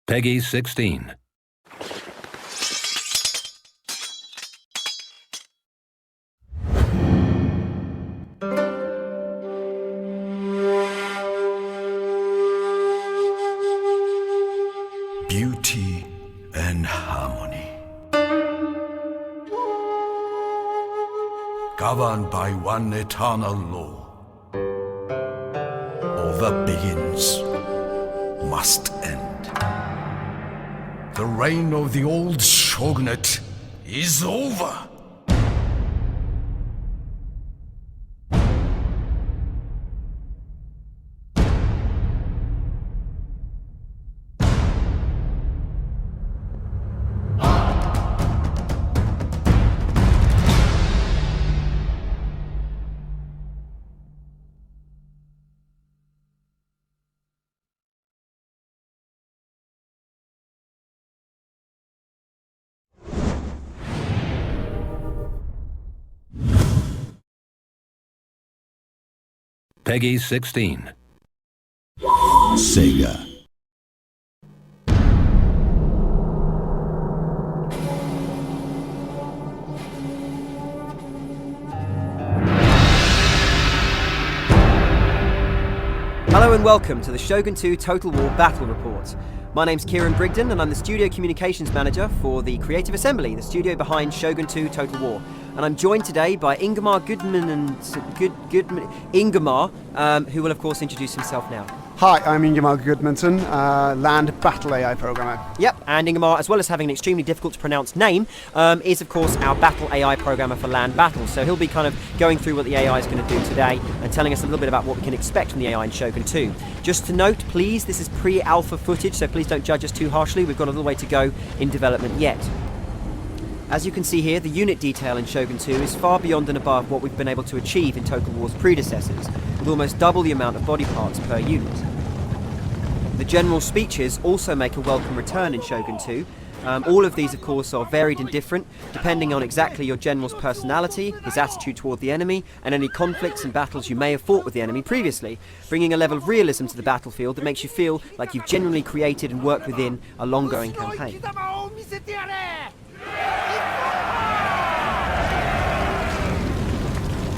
Peggy 16. Beauty and harmony, governed by one eternal law. All that begins must end. The reign of the old shogunate is over. Peggy 16. Sega. Hello and welcome to the Shogun 2 Total War Battle Report. My name's Kieran Brigden and I'm the Studio Communications Manager for the Creative Assembly, the studio behind Shogun 2 Total War. And I'm joined today by Ingemar who will of course introduce himself now. Hi, I'm Ingemar Gudmundsson, Land Battle AI Programmer. Yep, and Ingemar, as well as having an extremely difficult to pronounce name, is of course our Battle AI Programmer for Land Battle. So he'll be kind of going through what the AI is going to do today and telling us a little bit about what we can expect from the AI in Shogun 2. Just to note, please, this is pre-alpha footage, so please don't judge us too harshly. We've got a little way to go in development yet. As you can see here, the unit detail in Shogun 2 is far beyond and above what we've been able to achieve in Total War's predecessors, with almost double the amount of body parts per unit. The general speeches also make a welcome return in Shogun 2. All of these, of course, are varied and different, depending on exactly your general's personality, his attitude toward the enemy, and any conflicts and battles you may have fought with the enemy previously, bringing a level of realism to the battlefield that makes you feel like you've genuinely created and worked within a long-going campaign.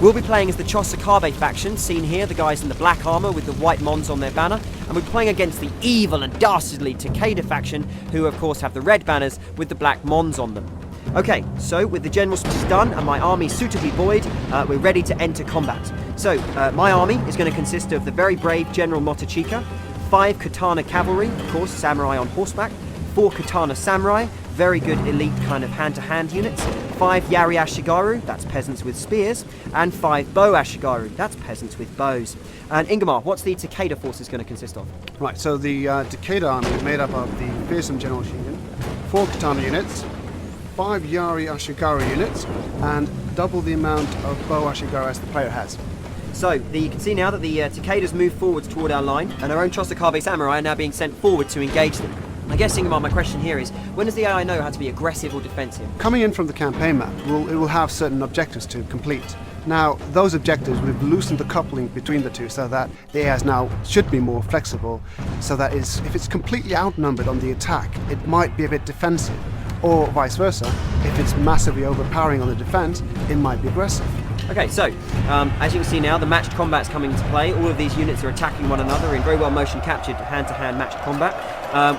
We'll be playing as the Chosakabe faction, seen here, the guys in the black armour with the white mons on their banner, and we're playing against the evil and dastardly Takeda faction, who of course have the red banners with the black mons on them. Okay, so with the general speeches done and my army suitably buoyed, we're ready to enter combat. So, my army is going to consist of the very brave General Motochika, 5 Katana cavalry, of course, samurai on horseback, 4 Katana samurai, very good elite kind of hand-to-hand units, 5 Yari Ashigaru, that's peasants with spears, and 5 Bow Ashigaru, that's peasants with bows. And Ingemar, what's the Takeda forces going to consist of? Right, so the Takeda army is made up of the fearsome General Shogun, 4 Katana units, 5 Yari Ashigaru units, and double the amount of Bow Ashigaru as the player has. So, you can see now that the Takedas move forwards toward our line, and our own Chosakabe samurai are now being sent forward to engage them. I guess, Ingemar, my question here is, when does the AI know how to be aggressive or defensive? Coming in from the campaign map, it will have certain objectives to complete. Now, those objectives, we've loosened the coupling between the two so that the AI now should be more flexible, so that if it's completely outnumbered on the attack, it might be a bit defensive, or vice versa. If it's massively overpowering on the defense, it might be aggressive. Okay, so, as you can see now, the matched combat's coming into play. All of these units are attacking one another in very well motion captured hand-to-hand matched combat.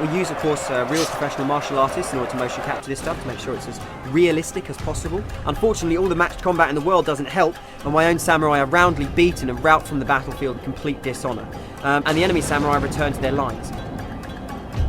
We use, of course, real professional martial artists in order to motion capture this stuff to make sure it's as realistic as possible. Unfortunately, all the matched combat in the world doesn't help, and my own samurai are roundly beaten and rout from the battlefield in complete dishonour. And the enemy samurai return to their lines.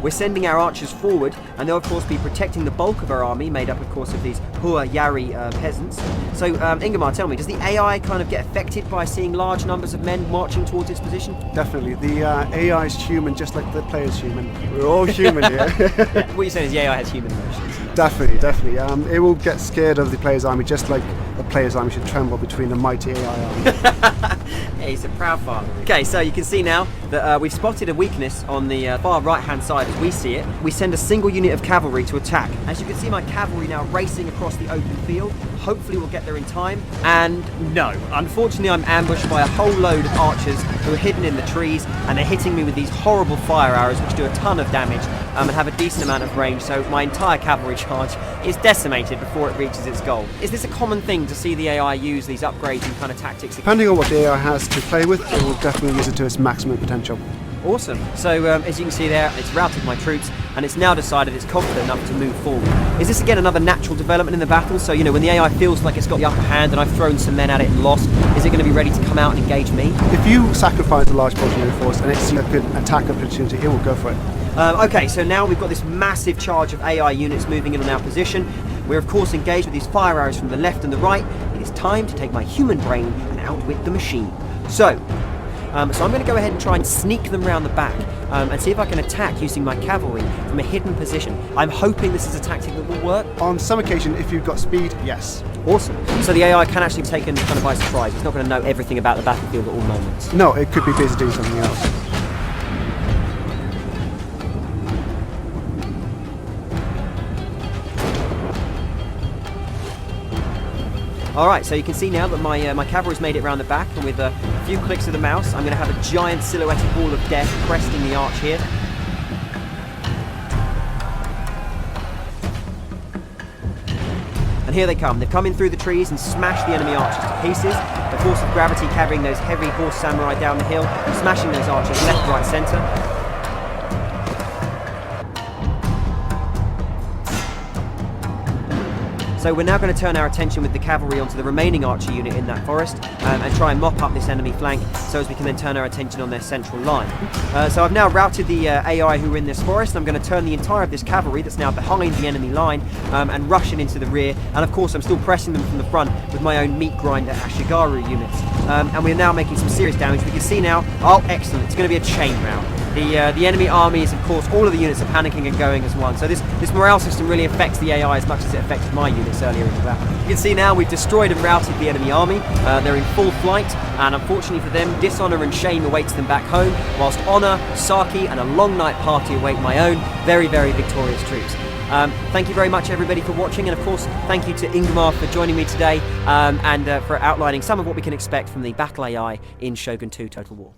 We're sending our archers forward, and they'll of course be protecting the bulk of our army, made up of course of these Hua Yari peasants. So Ingemar, tell me, does the AI kind of get affected by seeing large numbers of men marching towards its position? Definitely. The AI is human just like the player's human. We're all human here. What you're saying is the AI has human emotions. Definitely. It will get scared of the player's army just like the player's army should tremble between the mighty AI army. Yeah, he's a proud father. Okay, so you can see now that we've spotted a weakness on the far right-hand side as we see it. We send a single unit of cavalry to attack. As you can see, my cavalry now racing across the open field. Hopefully we'll get there in time. And no, unfortunately I'm ambushed by a whole load of archers who are hidden in the trees, and they're hitting me with these horrible fire arrows which do a ton of damage and have a decent amount of range, so my entire cavalry charge is decimated before it reaches its goal. Is this a common thing to see the AI use these upgrades and kind of tactics? Depending on what the AI has to play with, it will definitely use it to its maximum potential. Awesome. So as you can see there, it's routed my troops, and it's now decided it's confident enough to move forward. Is this again another natural development in the battle? So, you know, when the AI feels like it's got the upper hand and I've thrown some men at it and lost, is it going to be ready to come out and engage me? If you sacrifice a large portion of your force and it's a good attack opportunity, it will go for it. Okay, so now we've got this massive charge of AI units moving in on our position. We're of course engaged with these fire arrows from the left and the right. It is time to take my human brain and outwit the machine. So I'm going to go ahead and try and sneak them round the back and see if I can attack using my cavalry from a hidden position. I'm hoping this is a tactic that will work. On some occasion, if you've got speed, yes. Awesome. So the AI can actually be taken kind of by surprise. It's not going to know everything about the battlefield at all moments. No, it could be busy doing something else. Alright, so you can see now that my cavalry's made it around the back, and with a few clicks of the mouse, I'm going to have a giant silhouetted wall of death cresting the arch here. And here they come. They've come in through the trees and smashed the enemy archers to pieces. The force of gravity carrying those heavy horse samurai down the hill, smashing those archers left, right, centre. So we're now going to turn our attention with the cavalry onto the remaining archer unit in that forest and try and mop up this enemy flank so as we can then turn our attention on their central line. So I've now routed the AI who are in this forest. I'm going to turn the entire of this cavalry that's now behind the enemy line and rush it into the rear. And of course I'm still pressing them from the front with my own meat grinder Ashigaru units. And we're now making some serious damage. We can see now, oh excellent, it's going to be a chain round. The enemy army is, of course, all of the units are panicking and going as one. So this morale system really affects the AI as much as it affected my units earlier in the battle. You can see now we've destroyed and routed the enemy army. They're in full flight, and unfortunately for them, dishonour and shame awaits them back home, whilst honour, sake, and a long night party await my own very, very victorious troops. Thank you very much everybody for watching, and of course thank you to Ingmar for joining me today and for outlining some of what we can expect from the battle AI in Shogun 2 Total War.